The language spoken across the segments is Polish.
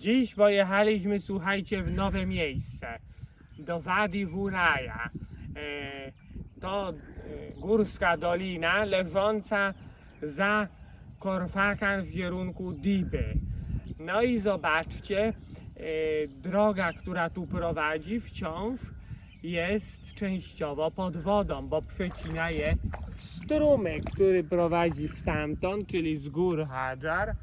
Dziś pojechaliśmy, słuchajcie, w nowe miejsce, do Wadi Vuraja. To górska dolina leżąca za Korfakan w kierunku Diby. No i zobaczcie, droga, która tu prowadzi, wciąż jest częściowo pod wodą, bo przecina je strumyk, który prowadzi stamtąd, czyli z gór Hadżar,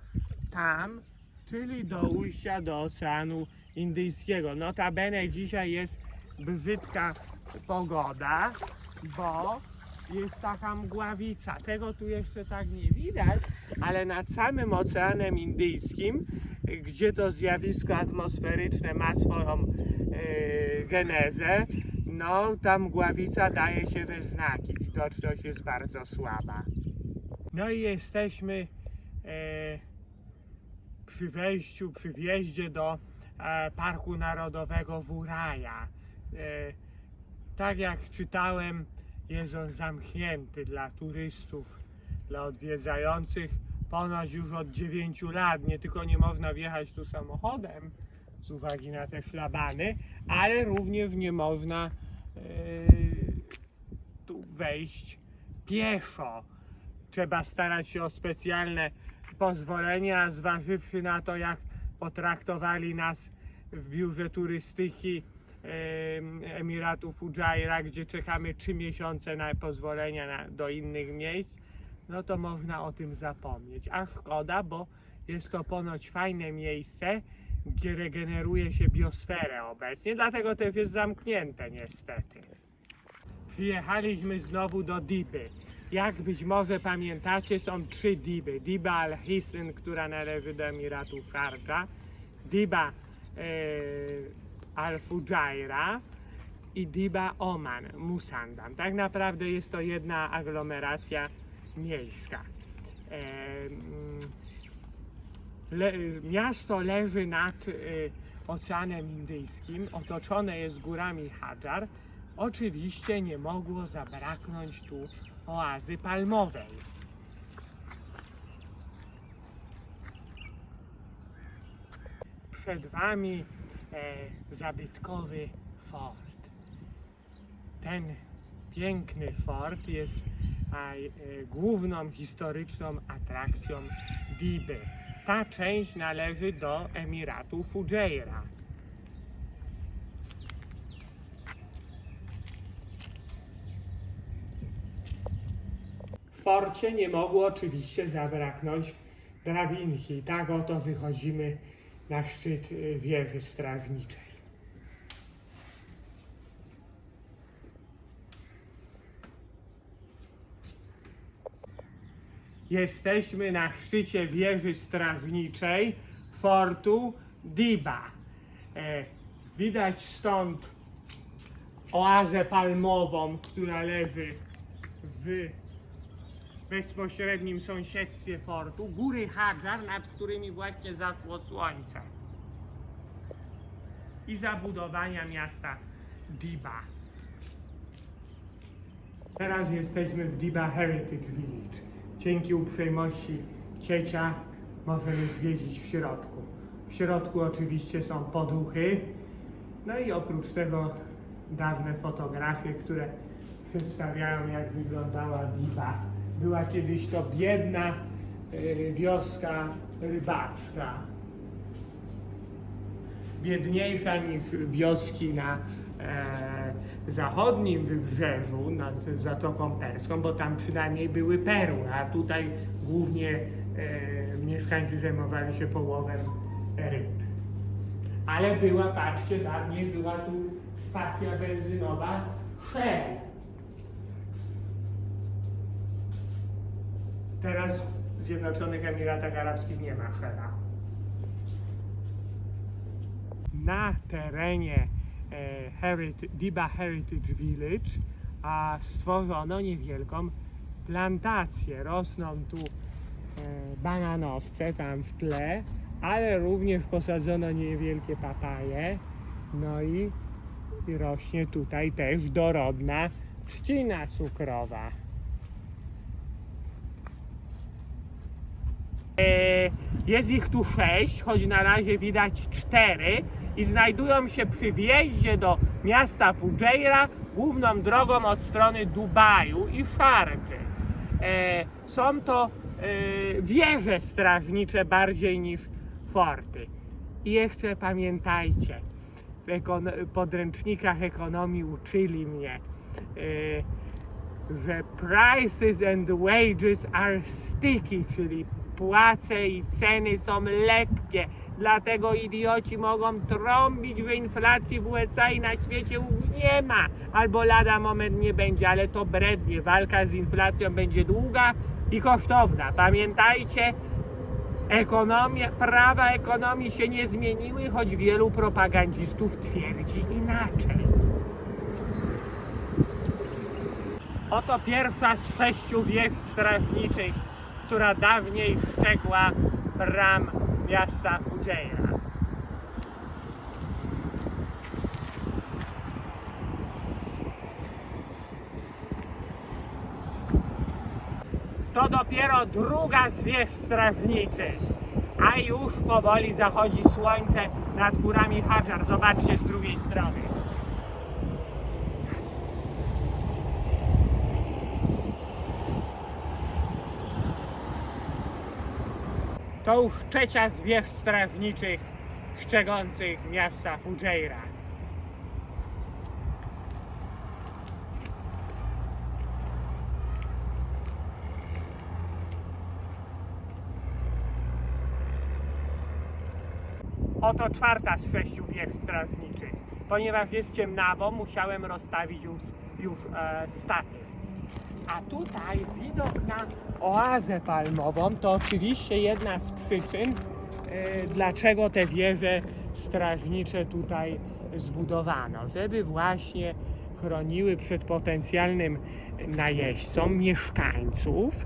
tam, czyli do ujścia do Oceanu Indyjskiego. Notabene dzisiaj jest brzydka pogoda, bo jest taka mgławica. Tego tu jeszcze tak nie widać, ale nad samym Oceanem Indyjskim, gdzie to zjawisko atmosferyczne ma swoją genezę, no ta mgławica daje się we znaki. Widoczność jest bardzo słaba. No i jesteśmy przy wjeździe do Parku Narodowego Vuraja. Tak jak czytałem, jest on zamknięty dla turystów, dla odwiedzających ponoć już od 9 lat. Nie tylko nie można wjechać tu samochodem z uwagi na te szlabany, ale również nie można tu wejść pieszo. Trzeba starać się o specjalne pozwolenia, zważywszy na to, jak potraktowali nas w biurze turystyki Emiratu Fudżajra, gdzie czekamy 3 miesiące na pozwolenia do innych miejsc, no to można o tym zapomnieć. A szkoda, bo jest to ponoć fajne miejsce, gdzie regeneruje się biosferę obecnie, dlatego też jest zamknięte niestety. Przyjechaliśmy znowu do Diby. Jak być może pamiętacie, są 3 Diby. Diba al-Hisn, która należy do Emiratu Sharjah, Diba al-Fudżajra i Diba Oman, Musandam. Tak naprawdę jest to jedna aglomeracja miejska. Miasto leży nad Oceanem Indyjskim, otoczone jest górami Hadżar. Oczywiście nie mogło zabraknąć tu oazy palmowej. Przed wami zabytkowy fort. Ten piękny fort jest główną historyczną atrakcją Diby. Ta część należy do Emiratu Fudżajra. W forcie nie mogło oczywiście zabraknąć drabinki. Tak oto wychodzimy na szczyt wieży strażniczej. Jesteśmy na szczycie wieży strażniczej fortu Diba. Widać stąd oazę palmową, która leży w bezpośrednim sąsiedztwie fortu, góry Hadżar, nad którymi właśnie zaszło słońce, i zabudowania miasta Diba. Teraz jesteśmy w Diba Heritage Village. Dzięki uprzejmości ciecia możemy zwiedzić w środku. W środku oczywiście są poduchy, no i oprócz tego dawne fotografie, które przedstawiają, jak wyglądała Diba. Była kiedyś to biedna wioska rybacka. Biedniejsza niż wioski na zachodnim wybrzeżu, nad Zatoką Perską, bo tam przynajmniej były perły, a tutaj głównie mieszkańcy zajmowali się połowem ryb. Ale była, patrzcie, dawniej była tu stacja benzynowa Shell. Teraz w Zjednoczonych Emiratach Arabskich nie ma Shella. Na terenie Diba Heritage Village stworzono niewielką plantację. Rosną tu bananowce tam w tle, ale również posadzono niewielkie papaje. No i rośnie tutaj też dorodna trzcina cukrowa. Jest ich tu 6, choć na razie widać 4 i znajdują się przy wjeździe do miasta Fujairah główną drogą od strony Dubaju i Szardży. Są to wieże strażnicze bardziej niż forty. I jeszcze pamiętajcie, w podręcznikach ekonomii uczyli mnie, że prices and wages are sticky, czyli płace i ceny są lekkie. Dlatego idioci mogą trąbić, że inflacji w USA i na świecie nie ma, albo lada moment nie będzie, ale to brednie. Walka z inflacją będzie długa i kosztowna. Pamiętajcie, prawa ekonomii się nie zmieniły, choć wielu propagandzistów twierdzi inaczej. Oto pierwsza z 6 wież strażniczych, która dawniej szczegła bram miasta Fujairah. To dopiero druga z wież strażniczych, a już powoli zachodzi słońce nad górami Hadżar. Zobaczcie z drugiej strony. To już trzecia z wież strażniczych strzegących miasta Fujairah. Oto czwarta z 6 wież strażniczych. Ponieważ jest ciemnawo, musiałem rozstawić już statyw. A tutaj widok na oazę palmową to oczywiście jedna z przyczyn, dlaczego te wieże strażnicze tutaj zbudowano. Żeby właśnie chroniły przed potencjalnym najeźdźcą mieszkańców,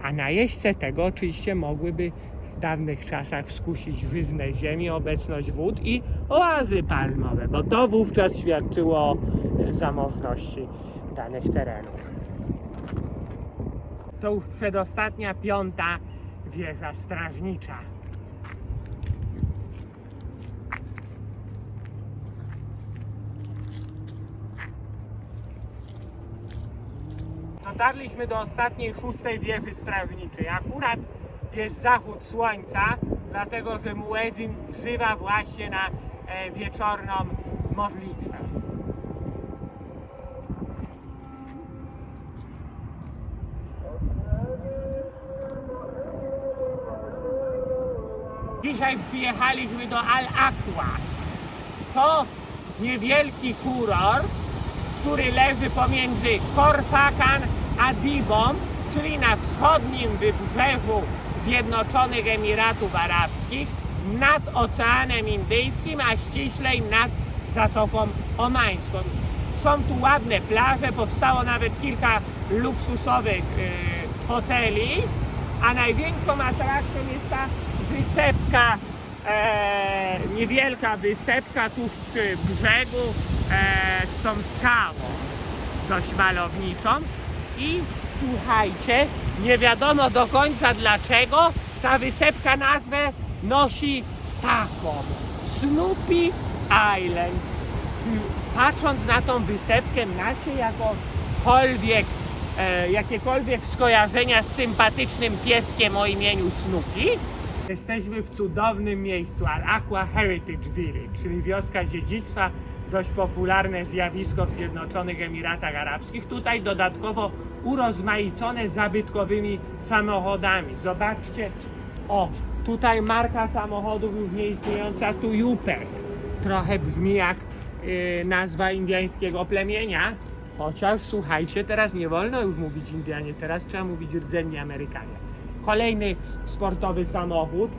a najeźdźcy tego oczywiście mogłyby w dawnych czasach skusić żyzne ziemi, obecność wód i oazy palmowe, bo to wówczas świadczyło o zamożności danych terenów. To już przedostatnia, 5. wieża strażnicza. Dotarliśmy do ostatniej, 6. wieży strażniczej. Akurat jest zachód słońca, dlatego że muezin wzywa właśnie na wieczorną modlitwę. Dzisiaj przyjechaliśmy do Al-Aqwa. To niewielki kurort, który leży pomiędzy Korfakan a Dibą, czyli na wschodnim wybrzeżu Zjednoczonych Emiratów Arabskich, nad Oceanem Indyjskim, a ściślej nad Zatoką Omańską. Są tu ładne plaże, powstało nawet kilka luksusowych hoteli, a największą atrakcją jest ta wysepka, niewielka wysepka tuż przy brzegu z tą skałą dość malowniczą. I słuchajcie, nie wiadomo do końca dlaczego ta wysepka nazwę nosi taką: Snoopy Island. Patrząc na tą wysepkę, macie jakiekolwiek skojarzenia z sympatycznym pieskiem o imieniu Snoopy? Jesteśmy w cudownym miejscu, Al-Aqwa Heritage Village, czyli wioska dziedzictwa, dość popularne zjawisko w Zjednoczonych Emiratach Arabskich. Tutaj dodatkowo urozmaicone zabytkowymi samochodami. Zobaczcie, o, tutaj marka samochodów już nieistniejąca, tu Jupek. Trochę brzmi jak nazwa indyjskiego plemienia. Chociaż słuchajcie, teraz nie wolno już mówić Indianie, teraz trzeba mówić rdzenni Amerykanie. Kolejny sportowy samochód,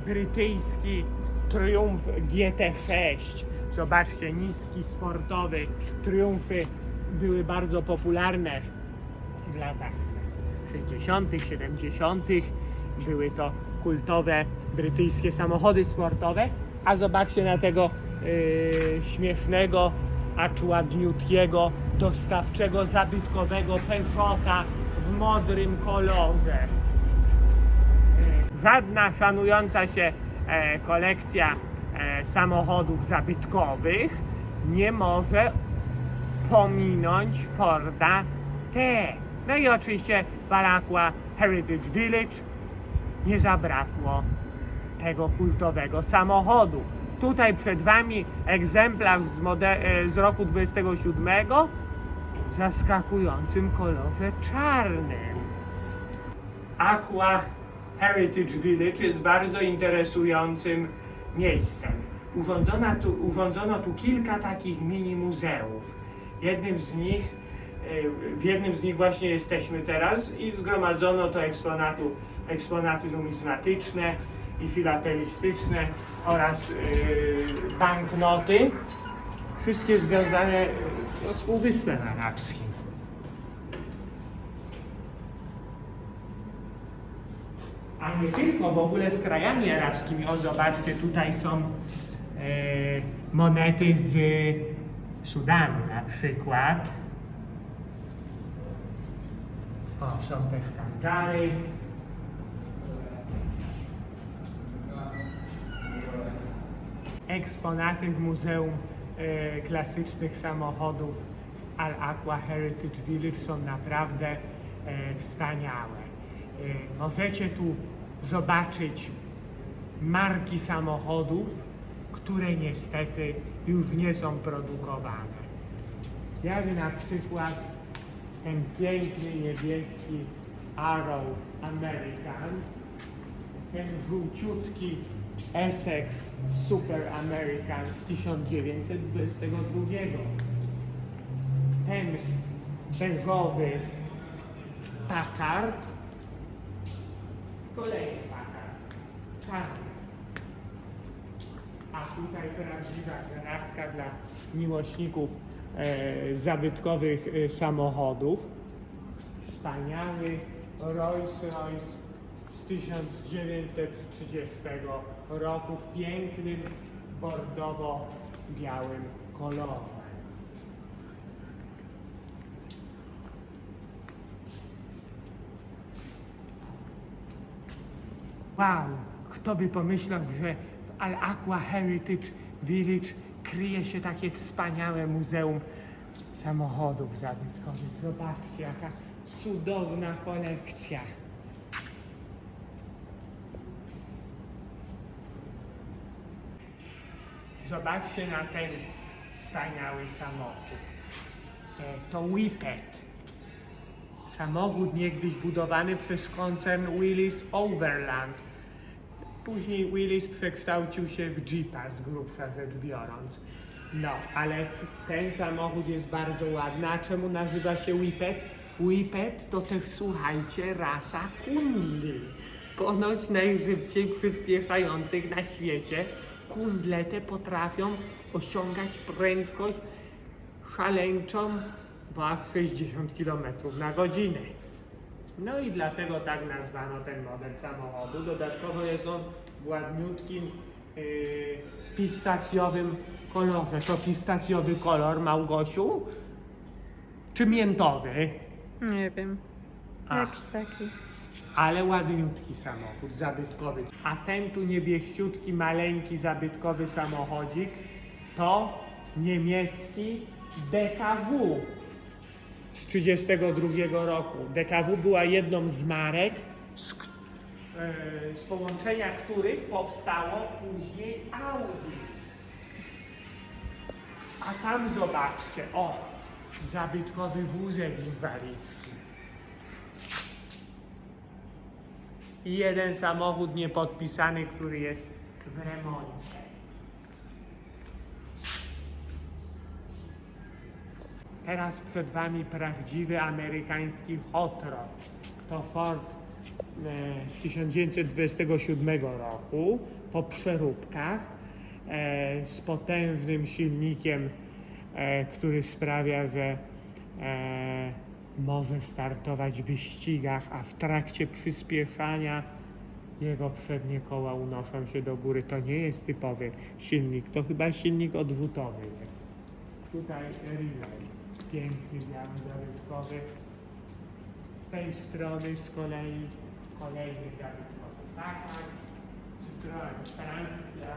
brytyjski Triumph GT6. Zobaczcie, niski, sportowy. Triumfy były bardzo popularne w latach 60., 70. Były to kultowe brytyjskie samochody sportowe. A zobaczcie na tego śmiesznego, acz ładniutkiego, dostawczego, zabytkowego Peugeota w modrym kolorze. żadna szanująca się kolekcja samochodów zabytkowych nie może pominąć Forda T. No i oczywiście w Al-Aqwa Heritage Village nie zabrakło tego kultowego samochodu. Tutaj przed Wami egzemplarz z roku 27 w zaskakującym kolorze czarnym. Aqua Heritage Village jest bardzo interesującym miejscem. Urządzono tu kilka takich mini muzeów. W jednym z nich właśnie jesteśmy teraz i zgromadzono to eksponaty numizmatyczne i filatelistyczne oraz banknoty, wszystkie związane z Półwyspem Arabskim. A nie tylko, w ogóle z krajami arabskimi. O, zobaczcie, tutaj są monety z Sudanu na przykład. O, są też kangary. Eksponaty w Muzeum Klasycznych Samochodów w Al-Aqwa Heritage Village są naprawdę wspaniałe. Możecie tu zobaczyć marki samochodów, które niestety już nie są produkowane. Jak na przykład ten piękny niebieski Arrow American, ten żółciutki Essex Super American z 1922, ten beżowy Packard, kolejny Packard, czarny. A tutaj prawdziwa gratka dla miłośników zabytkowych samochodów. Wspaniały Rolls-Royce z 1930 roku w pięknym bordowo-białym kolorze. Wow, kto by pomyślał, że w Al-Aqwa Heritage Village kryje się takie wspaniałe muzeum samochodów zabytkowych. Zobaczcie, jaka cudowna kolekcja. Zobaczcie na ten wspaniały samochód. To Whippet. Samochód niegdyś budowany przez koncern Willys Overland. Później Willys przekształcił się w Jeepa, z grubsza rzecz biorąc. No, ale ten samochód jest bardzo ładny. A czemu nazywa się Whippet? Whippet to też, słuchajcie, rasa kundli. Ponoć najszybciej przyspieszających na świecie. Kundle te potrafią osiągać prędkość szaleńczą, bo aż 60 km na godzinę. No i dlatego tak nazwano ten model samochodu. Dodatkowo jest on w ładniutkim pistacjowym kolorze. To pistacjowy kolor, Małgosiu? Czy miętowy? Nie wiem. Jakiś taki. Ale ładniutki samochód zabytkowy. A ten tu niebieściutki, maleńki, zabytkowy samochodzik to niemiecki DKW z 1932 roku. DKW była jedną z marek, z połączenia których powstało później Audi. A tam zobaczcie, o, zabytkowy wózek inwalidzki. I jeden samochód niepodpisany, który jest w remoncie. Teraz przed Wami prawdziwy amerykański hot rod. To Ford z 1927 roku po przeróbkach z potężnym silnikiem, który sprawia, że może startować w wyścigach, a w trakcie przyspieszania jego przednie koła unoszą się do góry. To nie jest typowy silnik, to chyba silnik odrzutowy jest. Tutaj relay, piękny, biały, zabytkowy. Z tej strony z kolei kolejny zabytkowy. Taka Citroen, Francja.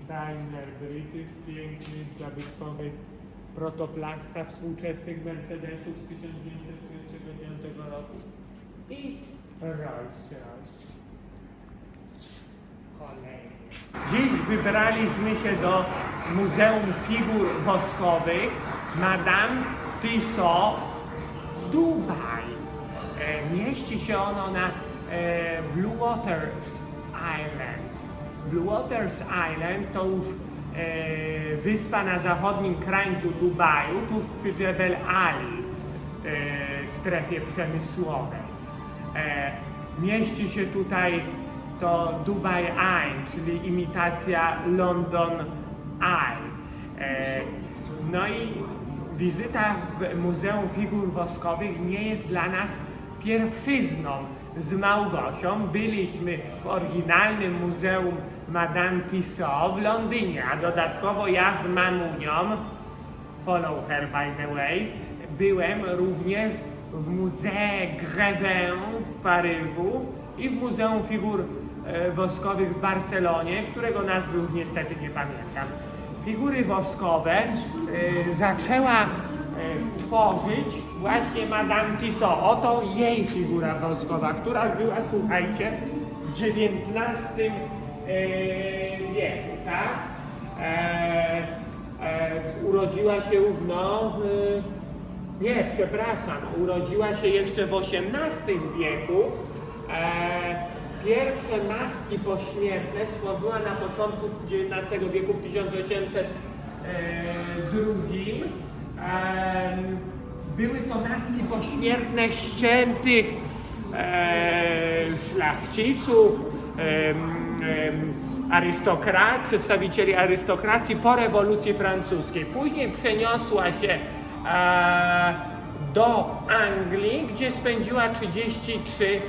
Daimler British, piękny, zabytkowy protoplasta współczesnych Mercedesów z 1939 roku i Rolls-Royce. Kolejny. Dziś wybraliśmy się do Muzeum Figur Woskowych Madame Tussauds, Dubaj. Mieści się ono na Blue Waters Island. Blue Waters Island to już wyspa na zachodnim krańcu Dubaju, tuż przy Jebel Ali, strefie przemysłowej. Mieści się tutaj to Dubai Eye, czyli imitacja London Eye. No i wizyta w Muzeum Figur Woskowych nie jest dla nas pierwszyzną. Z Małgosią byliśmy w oryginalnym Muzeum Madame Tussauds w Londynie, a dodatkowo ja z mamunią, follow her by the way, byłem również w Muzeum Grevin w Paryżu i w Muzeum Figur Woskowych w Barcelonie, którego nazwy już niestety nie pamiętam. Figury woskowe zaczęła tworzyć właśnie Madame Tussauds. Oto jej figura woskowa, która była, słuchajcie, w XIX wieku, tak? Urodziła się już, nie, przepraszam, urodziła się jeszcze w XVIII wieku. Pierwsze maski pośmiertne stworzyła na początku XIX wieku, w 1802. Były to maski pośmiertne ściętych szlachciców, przedstawicieli arystokracji po rewolucji francuskiej. Później przeniosła się do Anglii, gdzie spędziła 33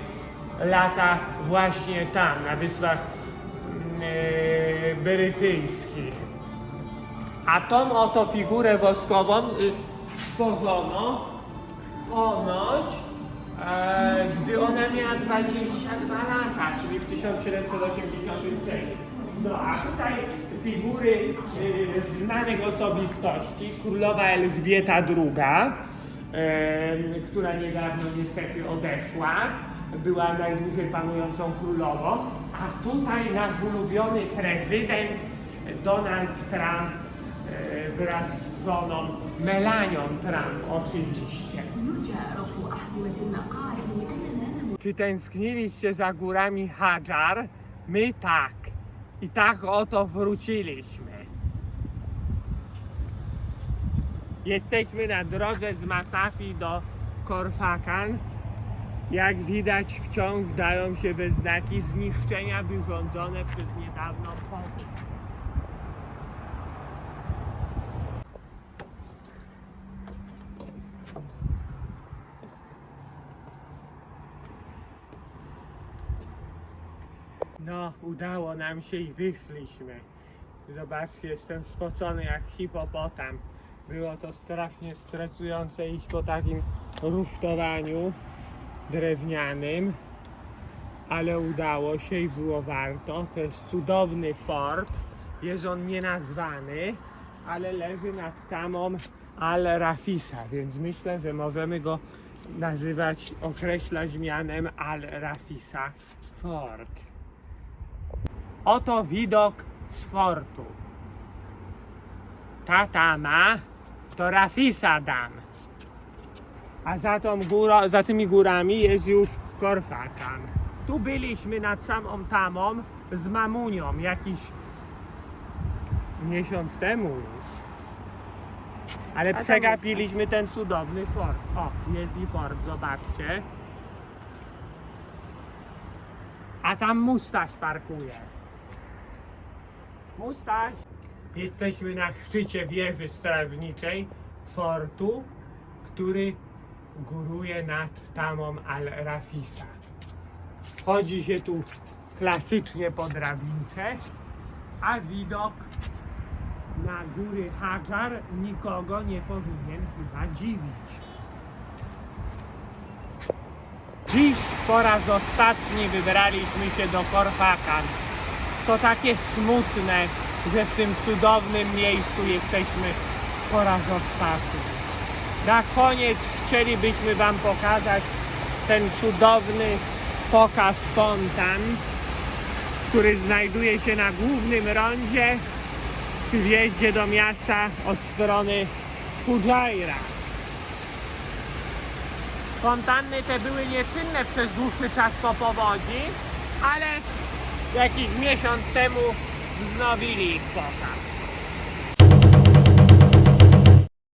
lata właśnie tam, na Wyspach Brytyjskich. A tą oto figurę woskową stworzono ponoć, gdy ona miała 22 lata, czyli w 1783. No a tutaj figury znanych osobistości, królowa Elżbieta II, która niedawno niestety odeszła, była najdłużej panującą królową, a tutaj nasz ulubiony prezydent Donald Trump wraz z żoną Melanią Trump oczywiście. Czy tęskniliście za górami Hadżar? My tak. I tak oto wróciliśmy. Jesteśmy na drodze z Masafi do Korfakan. Jak widać, wciąż dają się we znaki zniszczenia wyrządzone przez niedawno powódź. No, udało nam się i wyszliśmy. Zobaczcie, jestem spocony jak hipopotam. Było to strasznie stresujące iść po takim rusztowaniu drewnianym, ale udało się i było warto. To jest cudowny fort. Jest on nienazwany, ale leży nad tamą Al-Rafisa, więc myślę, że możemy go nazywać, określać mianem Al-Rafisa Fort. Oto widok z fortu. Ta tama to Rafisa Dam. A za tymi górami jest już Korfakan. Tu byliśmy nad samą tamą z mamunią jakiś miesiąc temu już. Ale przegapiliśmy ten cudowny fort. O, jest i fort, zobaczcie. A tam Mustaś parkuje. Mustaś! Jesteśmy na szczycie wieży strażniczej fortu, który góruje nad tamą Al-Rafisa. Wchodzi się tu klasycznie po drabince, a widok na góry Hadżar nikogo nie powinien chyba dziwić. Dziś po raz ostatni wybraliśmy się do Korfakan. To takie smutne, że w tym cudownym miejscu jesteśmy po raz ostatni. Na koniec chcielibyśmy Wam pokazać ten cudowny pokaz fontan, który znajduje się na głównym rondzie przy wjeździe do miasta od strony Fujairah. Fontanny te były nieczynne przez dłuższy czas po powodzi, ale jakiś miesiąc temu wznowili ich pokaz.